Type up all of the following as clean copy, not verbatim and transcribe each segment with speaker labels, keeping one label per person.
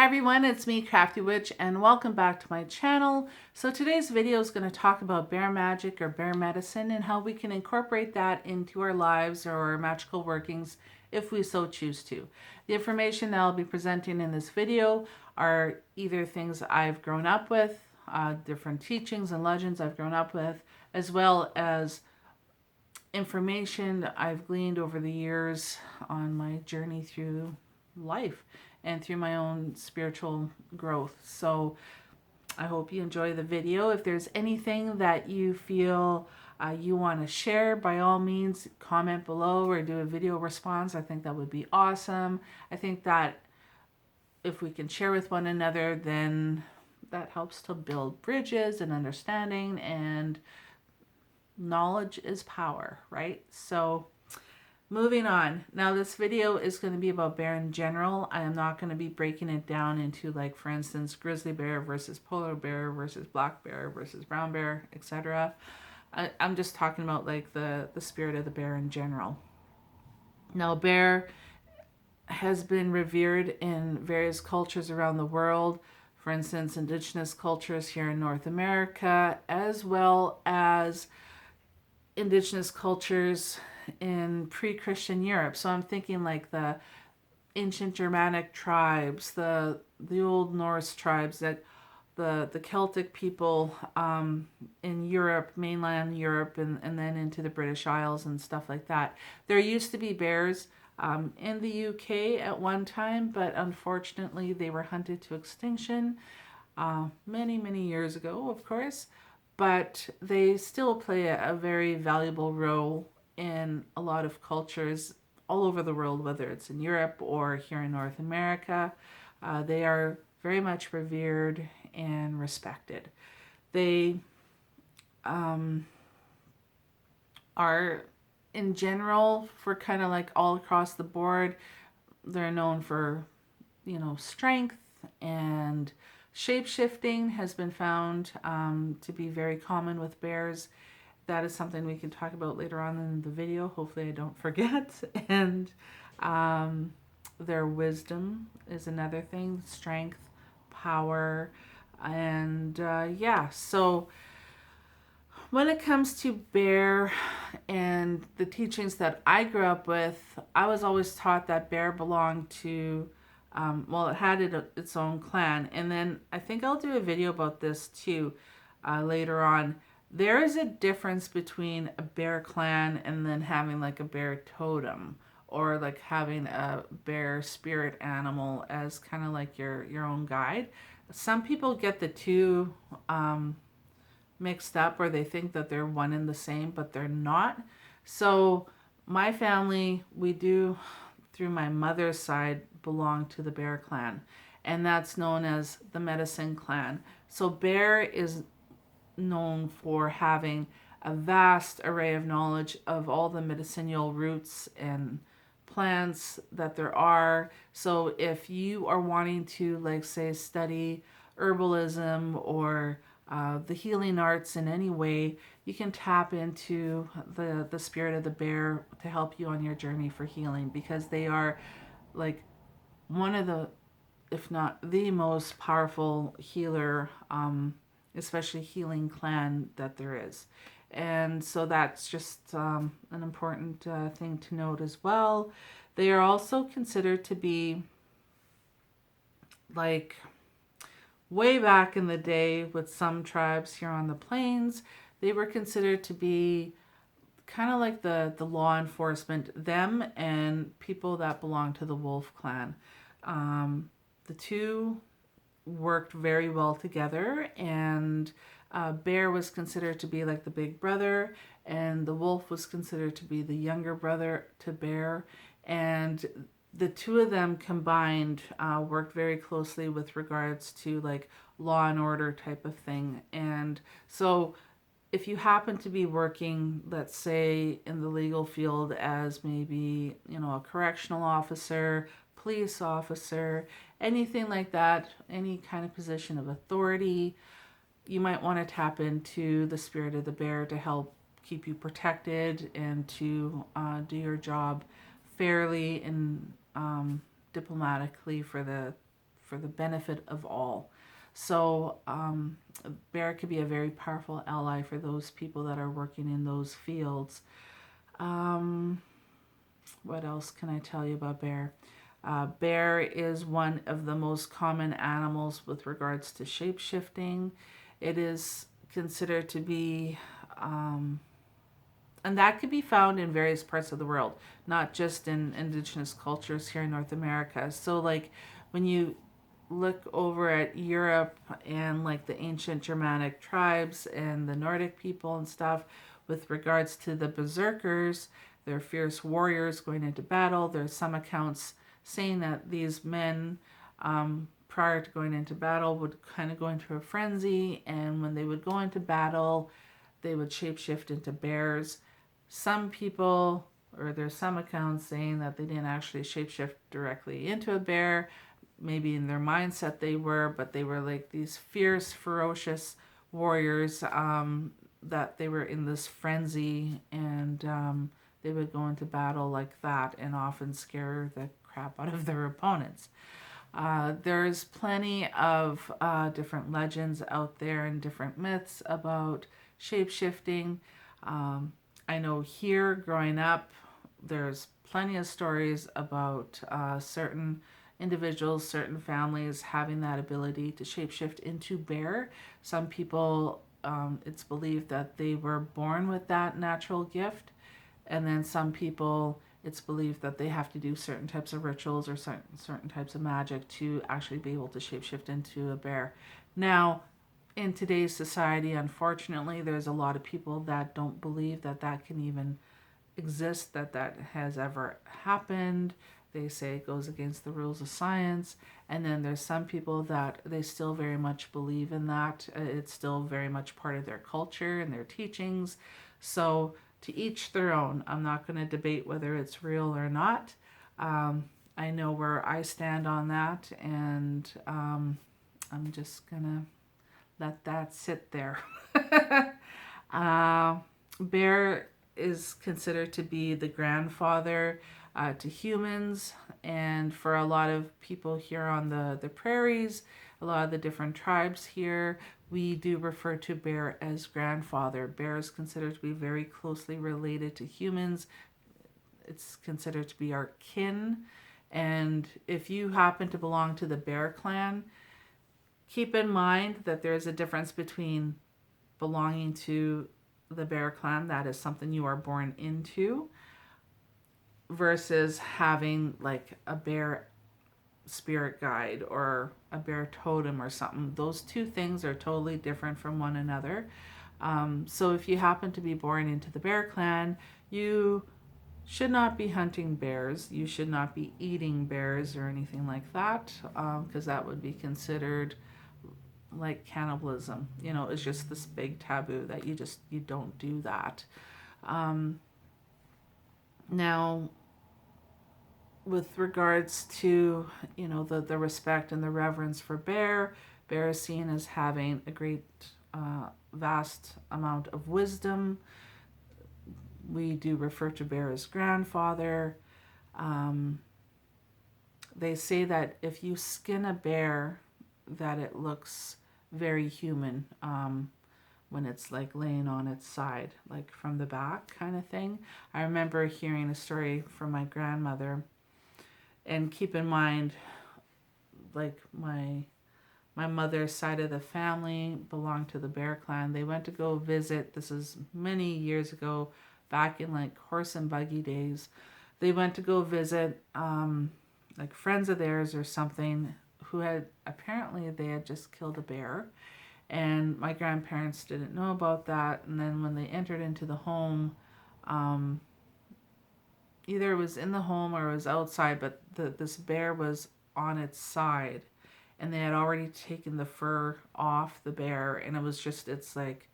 Speaker 1: Hi everyone, it's me, Crafty Witch, and welcome back to my channel. So today's video is going to talk about bear magic or bear medicine and how we can incorporate that into our lives or our magical workings if we so choose to. The information that I'll be presenting in this video are either things I've grown up with, different teachings and legends I've grown up with, as well as information that I've gleaned over the years on my journey through life and through my own spiritual growth. So I hope you enjoy the video. If there's anything that you feel you want to share, by all means comment below or do a video response. I think that would be awesome. I think that if we can share with one another, then that helps to build bridges and understanding, and knowledge is power, right? So moving on. Now this video is going to be about bear in general. I am not going to be breaking it down into, like, for instance, grizzly bear versus polar bear versus black bear versus brown bear, etc. I'm just talking about like the spirit of the bear in general. Now bear has been revered in various cultures around the world. For instance, indigenous cultures here in North America, as well as indigenous cultures in pre-Christian Europe. So I'm thinking like the ancient Germanic tribes, the old Norse tribes, that the Celtic people in Europe, mainland Europe, and then into the British Isles and stuff like that. There used to be bears in the UK at one time, but unfortunately they were hunted to extinction many years ago, of course. But they still play a very valuable role in a lot of cultures all over the world, whether it's in Europe or here in North America. They are very much revered and respected. They are, in general, for kind of like all across the board, they're known for, strength, and shape-shifting has been found to be very common with bears. That is something we can talk about later on in the video. Hopefully I don't forget. And their wisdom is another thing. Strength, power, and yeah. So when it comes to bear and the teachings that I grew up with, I was always taught that bear belonged to, well, it had its own clan. And then I think I'll do a video about this too later on. There is a difference between a bear clan and then having like a bear totem, or like having a bear spirit animal as kind of like your own guide. Some people get the two mixed up, or they think that they're one and the same, but they're not. So my family, we do, through my mother's side, belong to the bear clan, and that's known as the medicine clan. So bear is known for having a vast array of knowledge of all the medicinal roots and plants that there are. So if you are wanting to, like, say, study herbalism or the healing arts in any way, you can tap into the spirit of the bear to help you on your journey for healing, because they are like one of the, if not the most powerful healer, especially healing clan that there is. And so that's just an important thing to note as well. They are also considered to be, like, way back in the day with some tribes here on the plains, they were considered to be kind of like the law enforcement, them and people that belong to the wolf clan. The two worked very well together, and bear was considered to be like the big brother, and the wolf was considered to be the younger brother to bear. And the two of them combined worked very closely with regards to like law and order type of thing. And so if you happen to be working, let's say, in the legal field as maybe, a correctional officer, police officer, anything like that, any kind of position of authority, you might want to tap into the spirit of the bear to help keep you protected and to do your job fairly and diplomatically for for the benefit of all. So bear could be a very powerful ally for those people that are working in those fields. What else can I tell you about bear? Bear is one of the most common animals with regards to shape-shifting. It is considered to be, and that could be found in various parts of the world, not just in indigenous cultures here in North America. So like when you look over at Europe and like the ancient Germanic tribes and the Nordic people and stuff, with regards to the berserkers, they're fierce warriors going into battle. There's some accounts saying that these men, prior to going into battle, would kind of go into a frenzy, and when they would go into battle, they would shapeshift into bears. Some people, or there's some accounts saying that they didn't actually shapeshift directly into a bear. Maybe in their mindset they were, but they were like these fierce, ferocious warriors, that they were in this frenzy, and they would go into battle like that and often scare the crap out of their opponents. There's plenty of different legends out there and different myths about shape-shifting. I know here growing up, there's plenty of stories about certain individuals, certain families having that ability to shapeshift into bear. Some people, it's believed that they were born with that natural gift, and then some people, it's believed that they have to do certain types of rituals or certain types of magic to actually be able to shapeshift into a bear. Now, in today's society, unfortunately, there's a lot of people that don't believe that that can even exist, that that has ever happened. They say it goes against the rules of science. And then there's some people that they still very much believe in that. It's still very much part of their culture and their teachings. So to each their own. I'm not going to debate whether it's real or not. I know where I stand on that, and I'm just going to let that sit there. Bear is considered to be the grandfather to humans, and for a lot of people here on the prairies, a lot of the different tribes here, we do refer to bear as grandfather. Bear is considered to be very closely related to humans. It's considered to be our kin. And if you happen to belong to the bear clan, keep in mind that there's a difference between belonging to the bear clan, that is something you are born into, versus having like a bear spirit guide or a bear totem or something. Those two things are totally different from one another. So if you happen to be born into the bear clan, you should not be hunting bears. You should not be eating bears or anything like that, because that would be considered like cannibalism. You know, it's just this big taboo that you don't do that. Now, with regards to, you know, the respect and the reverence for bear is seen as having a great vast amount of wisdom. We do refer to bear as grandfather. They say that if you skin a bear, that it looks very human when it's like laying on its side, like from the back kind of thing. I remember hearing a story from my grandmother. And keep in mind, like my mother's side of the family belonged to the bear clan. They went to go visit, this is many years ago, back in like horse and buggy days. They went to go visit like friends of theirs or something who had, apparently they had just killed a bear. And my grandparents didn't know about that. And then when they entered into the home, either it was in the home or it was outside, but this bear was on its side, and they had already taken the fur off the bear, and it was just its like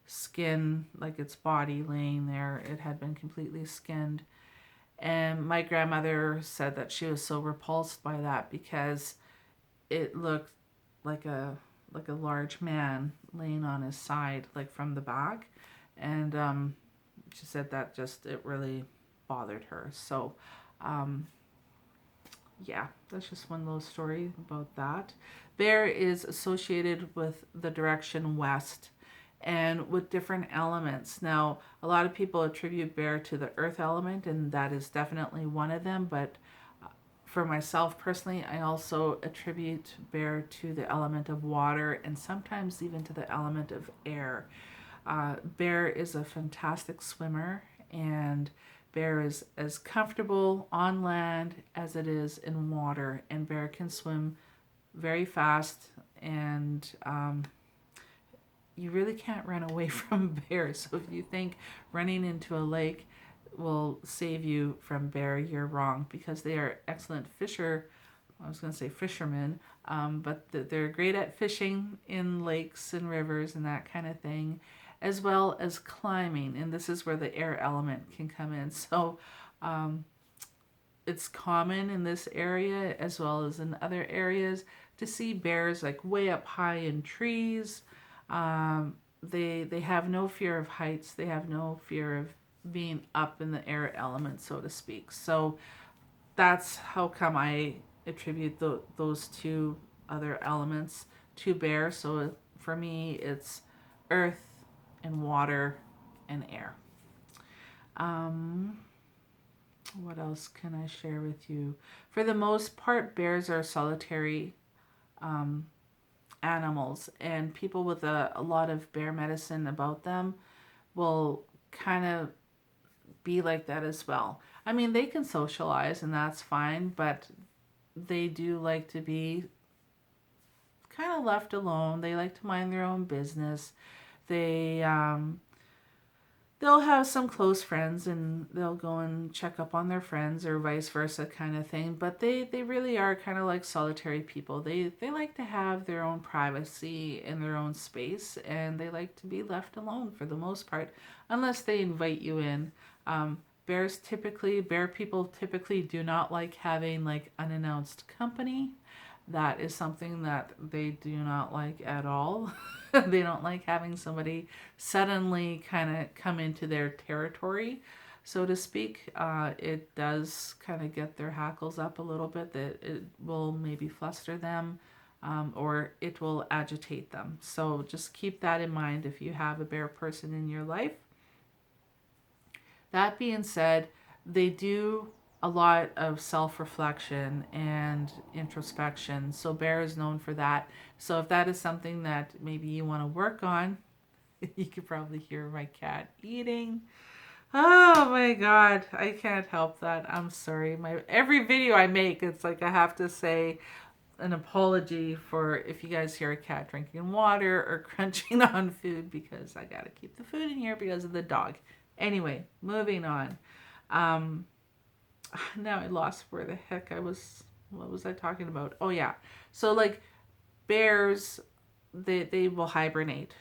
Speaker 1: skin, like its body laying there. It had been completely skinned. And my grandmother said that she was so repulsed by that because it looked like a large man laying on his side, like from the back. And she said that just, it really bothered her. So yeah, that's just one little story about that. Bear is associated with the direction west and with different elements. Now, a lot of people attribute bear to the earth element, and that is definitely one of them. But for myself personally, I also attribute bear to the element of water and sometimes even to the element of air. Bear is a fantastic swimmer, and bear is as comfortable on land as it is in water, and bear can swim very fast, and you really can't run away from bears. So if you think running into a lake will save you from bear, you're wrong, because they are excellent fisher. I was going to say fishermen, but they're great at fishing in lakes and rivers and that kind of thing, as well as climbing. And this is where the air element can come in. So it's common in this area as well as in other areas to see bears like way up high in trees. They have no fear of heights. They have no fear of being up in the air element, so to speak. So that's how come I attribute those two other elements to bear. So for me, it's earth and water and air. Um, what else can I share with you? For the most part, bears are solitary animals, and people with a lot of bear medicine about them will kind of be like that as well. I mean, they can socialize and that's fine, but they do like to be kind of left alone. They like to mind their own business. They they'll have some close friends and they'll go and check up on their friends or vice versa kind of thing, but they really are kind of like solitary people. They like to have their own privacy in their own space, and they like to be left alone for the most part, unless they invite you in. Bear people typically do not like having like unannounced company. That is something that they do not like at all. They don't like having somebody suddenly kind of come into their territory, so to speak. It does kind of get their hackles up a little bit, that it will maybe fluster them, or it will agitate them. So just keep that in mind if you have a bear person in your life. That being said, they do a lot of self-reflection and introspection. So bear is known for that. So if that is something that maybe you want to work on, you could probably hear my cat eating. Oh my God, I can't help that. I'm sorry. Every video I make, it's like I have to say an apology for if you guys hear a cat drinking water or crunching on food, because I gotta keep the food in here because of the dog. Anyway, moving on. Now I lost where the heck what was I talking about? Oh yeah. So like bears, they will hibernate,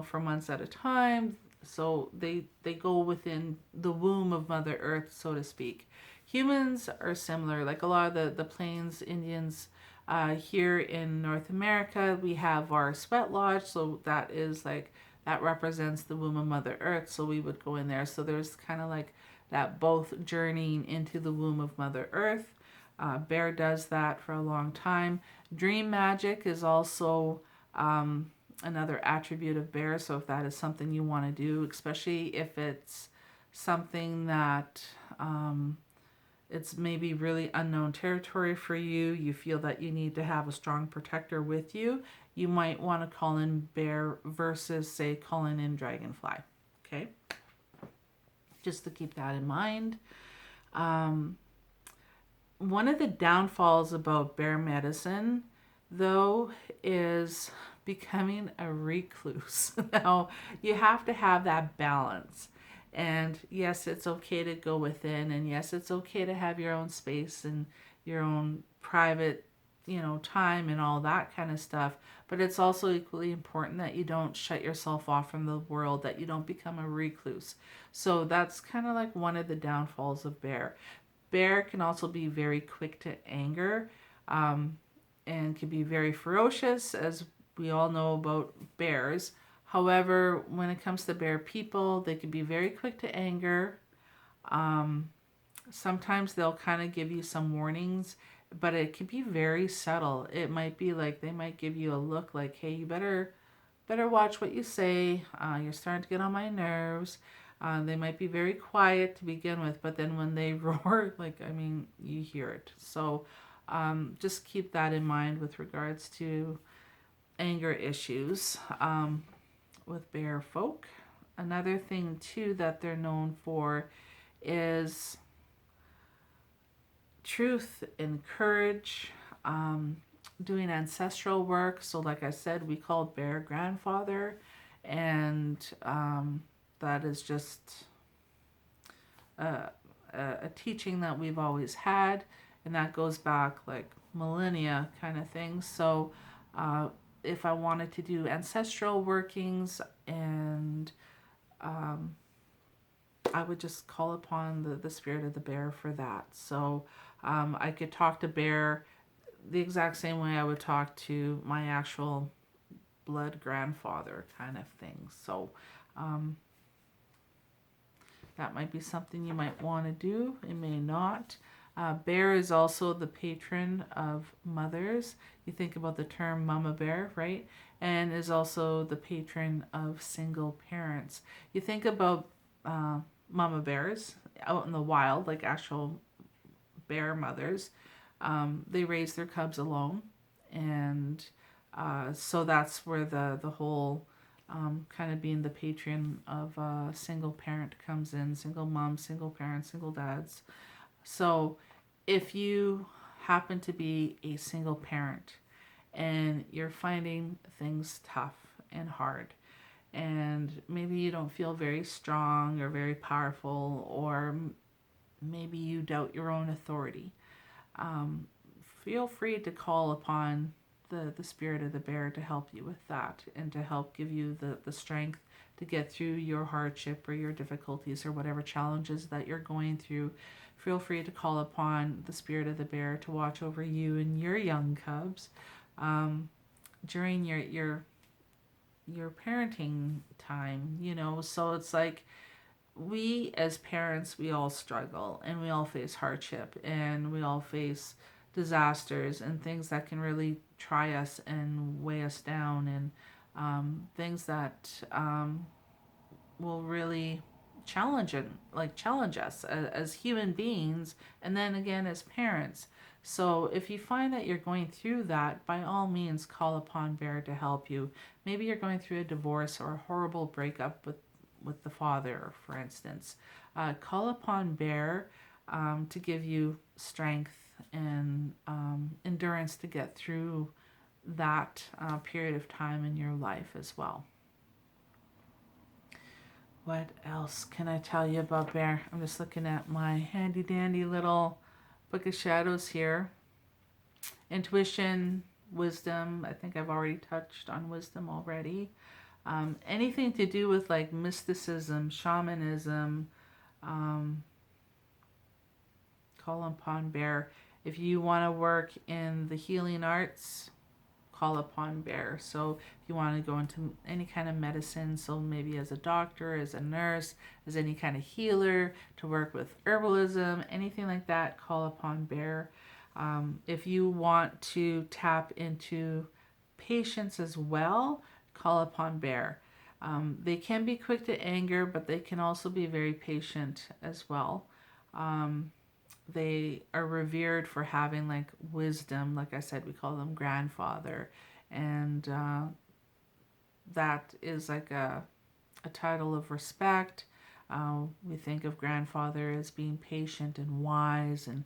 Speaker 1: for months at a time. So they go within the womb of Mother Earth, so to speak. Humans are similar. Like a lot of the Plains Indians here in North America, we have our sweat lodge. So that represents the womb of Mother Earth. So we would go in there. So there's kind of like that both journeying into the womb of Mother Earth. Bear does that for a long time. Dream magic is also another attribute of bear. So if that is something you want to do, especially if it's something that it's maybe really unknown territory for you, you feel that you need to have a strong protector with you, you might want to call in bear versus, say, calling in dragonfly. Okay? Just to keep that in mind. One of the downfalls about bear medicine, though, is becoming a recluse. Now, you have to have that balance. And yes, it's okay to go within, and yes, it's okay to have your own space and your own private, time and all that kind of stuff. But it's also equally important that you don't shut yourself off from the world, that you don't become a recluse. So that's kind of like one of the downfalls of bear. Bear can also be very quick to anger, and can be very ferocious, as we all know about bears. However, when it comes to bear people, they can be very quick to anger. Sometimes they'll kind of give you some warnings but it can be very subtle. It might be like they might give you a look like, hey, you better watch what you say. You're starting to get on my nerves. They might be very quiet to begin with, but then when they roar, like, I mean, you hear it. So just keep that in mind with regards to anger issues with bear folk. Another thing, too, that they're known for is truth and courage, doing ancestral work. So, like I said, we called bear grandfather, and that is just a teaching that we've always had, and that goes back like millennia kind of thing. So if I wanted to do ancestral workings, and I would just call upon the spirit of the bear for that. So I could talk to bear the exact same way I would talk to my actual blood grandfather kind of thing. So that might be something you might want to do. It may not. Bear is also the patron of mothers. You think about the term mama bear, right? And is also the patron of single parents. You think about mama bears out in the wild, like actual bear mothers. They raise their cubs alone. And so that's where the whole kind of being the patron of a single parent comes in. Single moms, single parents, single dads. So if you happen to be a single parent and you're finding things tough and hard, and maybe you don't feel very strong or very powerful, or maybe you doubt your own authority, feel free to call upon the spirit of the bear to help you with that, and to help give you the strength to get through your hardship or your difficulties or whatever challenges that you're going through. Feel free to call upon the spirit of the bear to watch over you and your young cubs during your parenting time, you know. So it's like, we as parents, we all struggle, and we all face hardship, and we all face disasters and things that can really try us and weigh us down, and things that will really challenge us as human beings, and then again as parents. So if you find that you're going through that, by all means call upon bear to help you. Maybe you're going through a divorce or a horrible breakup with the father, for instance. Call upon bear to give you strength and endurance to get through that period of time in your life as well. What else can I tell you about bear? I'm just looking at my handy dandy little book of shadows here. Intuition, wisdom. I think I've already touched on wisdom already. Anything to do with like mysticism, shamanism, call upon bear. If you want to work in the healing arts, call upon bear. So if you want to go into any kind of medicine, so maybe as a doctor, as a nurse, as any kind of healer, to work with herbalism, anything like that, call upon bear. If you want to tap into patience as well, call upon bear. They can be quick to anger, but they can also be very patient as well. They are revered for having like wisdom. Like I said, we call them grandfather, and that is like a title of respect. We think of grandfather as being patient and wise and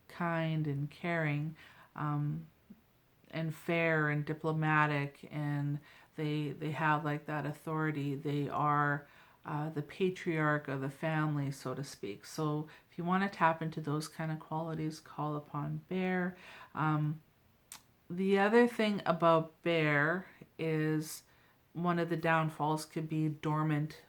Speaker 1: kind and caring, and fair and diplomatic, and they have like that authority. They are the patriarch of the family, so to speak. So if you want to tap into those kind of qualities, call upon bear. The other thing about bear is one of the downfalls could be dormant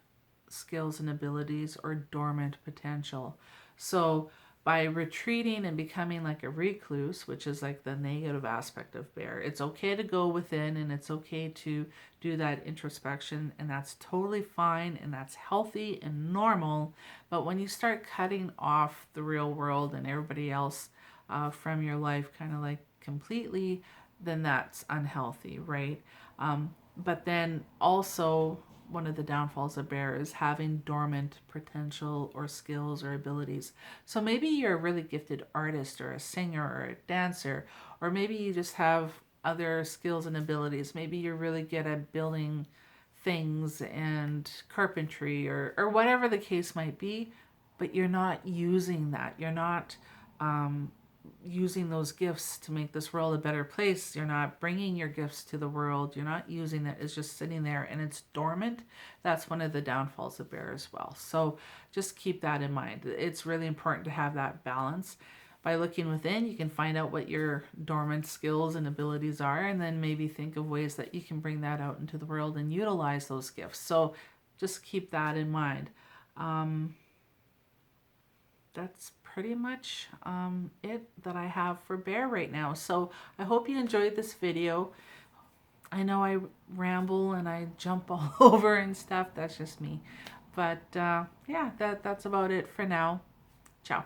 Speaker 1: skills and abilities or dormant potential. So by retreating and becoming like a recluse, which is like the negative aspect of bear, it's okay to go within, and it's okay to do that introspection, and that's totally fine, and that's healthy and normal. But when you start cutting off the real world and everybody else from your life kind of like completely, then that's unhealthy, right? But then also, one of the downfalls of bear is having dormant potential or skills or abilities. So maybe you're a really gifted artist or a singer or a dancer, or maybe you just have other skills and abilities. Maybe you're really good at building things and carpentry or whatever the case might be, but you're not using that. You're not using those gifts to make this world a better place. You're not bringing your gifts to the world. You're not using it. It's just sitting there and it's dormant. That's one of the downfalls of bear as well. So just keep that in mind. It's really important to have that balance. By looking within, you can find out what your dormant skills and abilities are, and then maybe think of ways that you can bring that out into the world and utilize those gifts. So just keep that in mind. That's pretty much it that I have for bear right now. So I hope you enjoyed this video. I know I ramble and I jump all over and stuff. That's just me. But yeah, that's about it for now. Ciao.